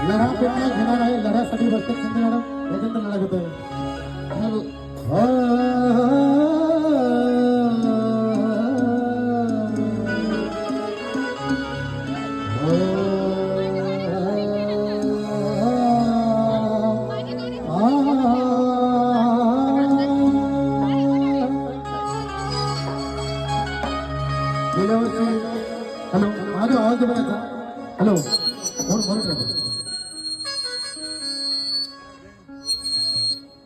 लढा पेटला घेणार आहे. लढ्यासाठी बसतात संधी मॅडम, याच्यानंतर लढा घेतोय. गेल्या वर्षी हॅलो माझा आवाज बघायचा. हॅलो कोण बोलत राहतो.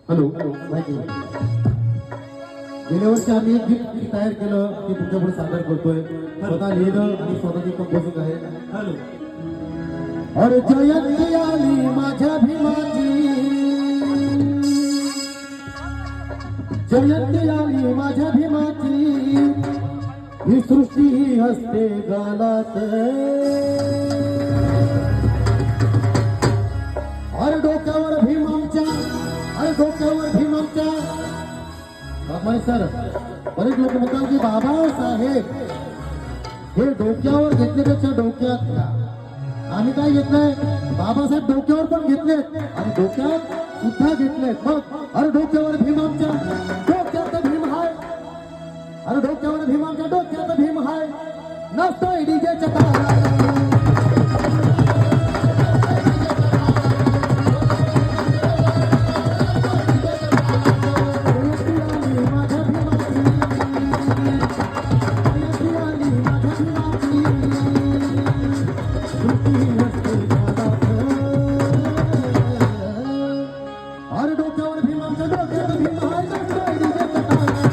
हॅलो गेल्या वर्षी आम्ही एक गीत तयार केलं ते तुमच्या पुढे सादर करतोय. स्वतः लिहिलं आणि स्वतःची कंपोजिंग आहे. हॅलो अरे जयंती आली माझ्या भीमाची, जयंती आली माझ्या भीमाची, ही सृष्टी ही हसते गालात. अरे डोक्यावर भीम आमच्या, अरे डोक्यावर भीम आमच्या. बाबाई सर बरेच लोक म्हणतात की बाबासाहेब हे डोक्यावर घेतल्यापेक्षा डोक्यात घ्या. आम्ही काय घेतलंय, बाबासाहेब डोक्यावर पण घेतलेत आणि डोक्यात सुद्धा घेतलेत. मग अरे डोक्यावर भीम आमच्या, डोक्यात भीम हाय. अरे डोक्यावर भीम आमच्या, डोक्यात भीम हाय. नसतोय डीजेच्या तालात. अरे डोक्यावर भीम आमच्या, डोक्यात भीम हाय. नसतोय डीजेच्या तालात.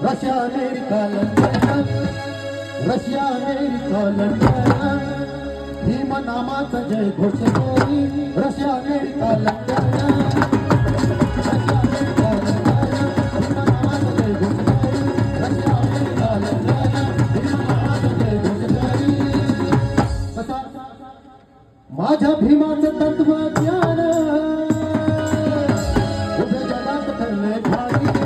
Russia America London, Russia America London, Bhim नामाचा जय घोष करी. Russia America London.